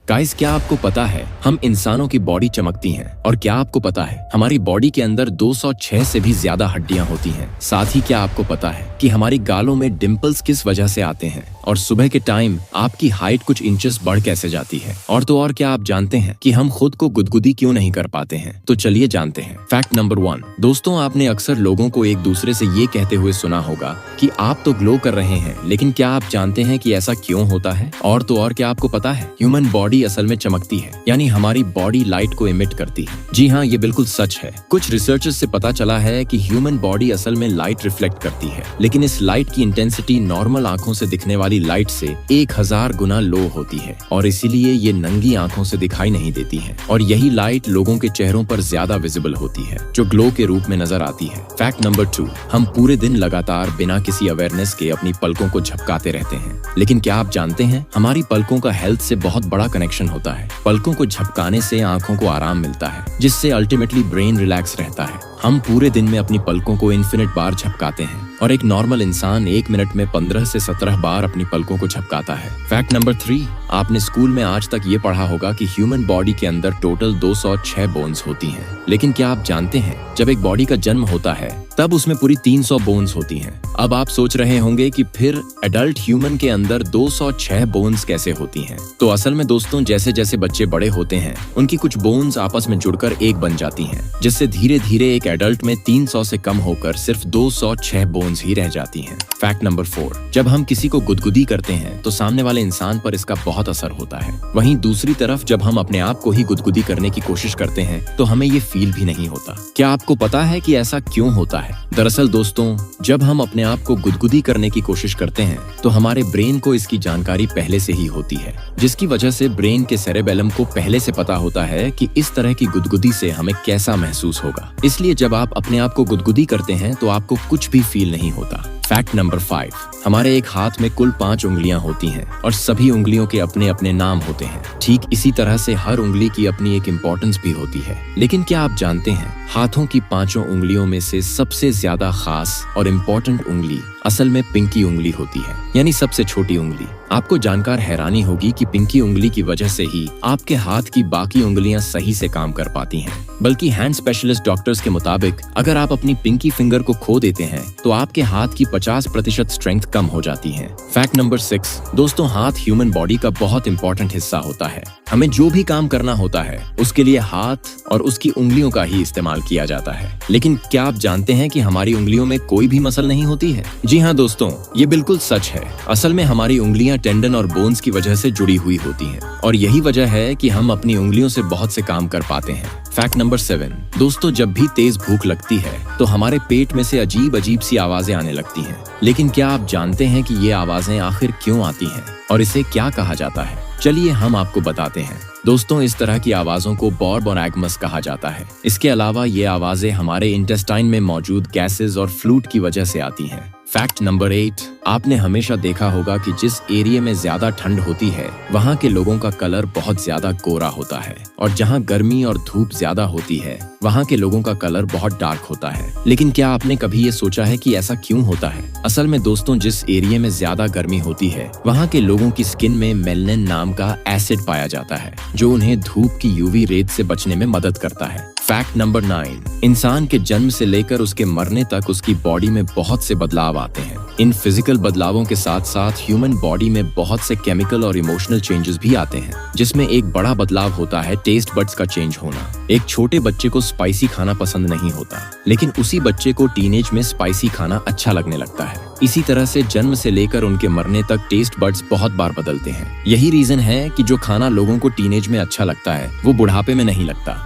Guys, क्या आपको पता है हम इंसानों की बॉडी चमकती हैं? और क्या आपको पता है हमारी बॉडी के अंदर 206 से भी ज्यादा हड्डियां होती हैं? साथ ही क्या आपको पता है कि हमारी गालों में डिंपल्स किस वजह से आते हैं? और सुबह के टाइम आपकी हाइट कुछ इंचेस बढ़ कैसे जाती है? और तो और क्या आप जानते हैं कि हम खुद को गुदगुदी क्यों नहीं कर पाते हैं? तो चलिए जानते हैं। Fact number 1। दोस्तों, आपने अक्सर लोगों को एक दूसरे से ये कहते हुए सुना होगा कि आप तो ग्लो कर रहे हैं, लेकिन क्या आप जानते हैं कि ऐसा क्यों होता है? और तो और क्या आपको पता है ह्यूमन बॉडी असल में चमकती है, यानी हमारी बॉडी लाइट को इमिट करती है। जी हाँ, ये बिल्कुल सच है। कुछ रिसर्चेस से पता चला है कि ह्यूमन बॉडी असल में लाइट रिफ्लेक्ट करती है, लेकिन इस लाइट की इंटेंसिटी नॉर्मल आंखों से दिखने वाली लाइट से 1000 गुना लो होती है और इसीलिए ये नंगी आंखों से दिखाई नहीं देती है। और यही लाइट लोगों के चेहरों पर ज्यादा विजिबल होती है, जो ग्लो के रूप में नजर आती है। Fact number 2। हम पूरे दिन लगातार बिना किसी अवेयरनेस के अपनी पलकों को झपकाते रहते हैं, लेकिन क्या आप जानते हैं हमारी पलकों का हेल्थ से बहुत बड़ा कनेक्शन होता है। पलकों को झपकाने से आंखों को आराम मिलता है, जिससे अल्टीमेटली ब्रेन रिलैक्स रहता है। हम पूरे दिन में अपनी पलकों को इन्फिनिट बार झपकाते हैं और एक नॉर्मल इंसान 1 मिनट में 15 से 17 बार अपनी पलकों को झपकाता है। Fact number 3। आपने स्कूल में आज तक ये पढ़ा होगा कि ह्यूमन बॉडी के अंदर टोटल 206 बोन्स होती हैं, लेकिन क्या आप जानते हैं जब एक बॉडी का जन्म होता है तब उसमें पूरी 300 बोन्स होती हैं। अब आप सोच रहे होंगे कि फिर एडल्ट ह्यूमन के अंदर 206 बोन्स कैसे होती हैं? तो असल में दोस्तों, जैसे जैसे बच्चे बड़े होते हैं उनकी कुछ बोन्स आपस में जुड़कर एक बन जाती हैं, जिससे धीरे धीरे एक एडल्ट में 300 से कम होकर सिर्फ 206 बोन्स ही रह जाती हैं। Fact number 4। जब हम किसी को गुदगुदी करते हैं तो सामने वाले इंसान पर इसका बहुत असर होता है। वहीं दूसरी तरफ जब हम अपने आप को ही गुदगुदी करने की कोशिश करते हैं तो हमें ये फील भी नहीं होता। क्या आपको पता है कि ऐसा क्यों होता है? दरअसल दोस्तों, जब हम अपने आप को गुदगुदी करने की कोशिश करते हैं तो हमारे ब्रेन को इसकी जानकारी पहले से ही होती है, जिसकी वजह से ब्रेन के सेरेबेलम को पहले से पता होता है कि इस तरह की गुदगुदी से हमें कैसा महसूस होगा। इसलिए जब आप अपने आप को गुदगुदी करते हैं तो आपको कुछ भी फील नहीं होता। Fact number 5। हमारे एक हाथ में कुल 5 उंगलियां होती हैं और सभी उंगलियों के अपने अपने नाम होते हैं। ठीक इसी तरह से हर उंगली की अपनी एक इम्पोर्टेंस भी होती है। लेकिन क्या आप जानते हैं हाथों की 5 उंगलियों में से सबसे ज्यादा खास और इम्पोर्टेंट उंगली असल में पिंकी उंगली होती है, यानी सबसे छोटी उंगली। आपको जानकर हैरानी होगी कि पिंकी उंगली की वजह से ही आपके हाथ की बाकी उंगलियां सही से काम कर पाती हैं। बल्कि हैंड स्पेशलिस्ट डॉक्टर्स के मुताबिक अगर आप अपनी पिंकी फिंगर को खो देते हैं तो आपके हाथ की 50% स्ट्रेंथ कम हो जाती है। Fact number 6। दोस्तों, हाथ ह्यूमन बॉडी का बहुत इंपॉर्टेंट हिस्सा होता है। हमें जो भी काम करना होता है उसके लिए हाथ और उसकी उंगलियों का ही इस्तेमाल किया जाता है। लेकिन क्या आप जानते हैं कि हमारी उंगलियों में कोई भी मसल नहीं होती है? जी हाँ दोस्तों, ये बिल्कुल सच है। असल में हमारी उंगलियां टेंडन और बोन्स की वजह से जुड़ी हुई होती हैं और यही वजह है कि हम अपनी उंगलियों से बहुत से काम कर पाते हैं। Fact number 7। दोस्तों, जब भी तेज भूख लगती है तो हमारे पेट में से अजीब अजीब सी आवाजें आने लगती हैं। लेकिन क्या आप जानते हैं कि ये आवाजें आखिर क्यों आती हैं और इसे क्या कहा जाता है? चलिए हम आपको बताते हैं। दोस्तों, इस तरह की आवाजों को बॉर्बोनैगमस कहा जाता है। इसके अलावा ये आवाजें हमारे इंटेस्टाइन में मौजूद गैसेस और फ्लूइड की वजह से आती हैं। Fact number 8। आपने हमेशा देखा होगा कि जिस एरिया में ज्यादा ठंड होती है वहाँ के लोगों का कलर बहुत ज्यादा गोरा होता है और जहाँ गर्मी और धूप ज्यादा होती है वहाँ के लोगों का कलर बहुत डार्क होता है। लेकिन क्या आपने कभी ये सोचा है कि ऐसा क्यों होता है? असल में दोस्तों, जिस एरिया में ज्यादा गर्मी होती है वहाँ के लोगों की स्किन में मेलनिन नाम का एसिड पाया जाता है, जो उन्हें धूप की यूवी रेज से बचने में मदद करता है। Fact number 9। इंसान के जन्म से लेकर उसके मरने तक उसकी बॉडी में बहुत से बदलाव आते हैं। इन फिजिकल बदलावों के साथ साथ ह्यूमन बॉडी में बहुत से केमिकल और इमोशनल चेंजेस भी आते हैं, जिसमें एक बड़ा बदलाव होता है टेस्ट बड्स का चेंज होना। एक छोटे बच्चे को स्पाइसी खाना पसंद नहीं होता, लेकिन उसी बच्चे को टीनेज में स्पाइसी खाना अच्छा लगने लगता है। इसी तरह से जन्म से लेकर उनके मरने तक टेस्ट बड्स बहुत बार बदलते हैं। यही रीजन है कि जो खाना लोगों को टीनेज में अच्छा लगता है वो बुढ़ापे में नहीं लगता।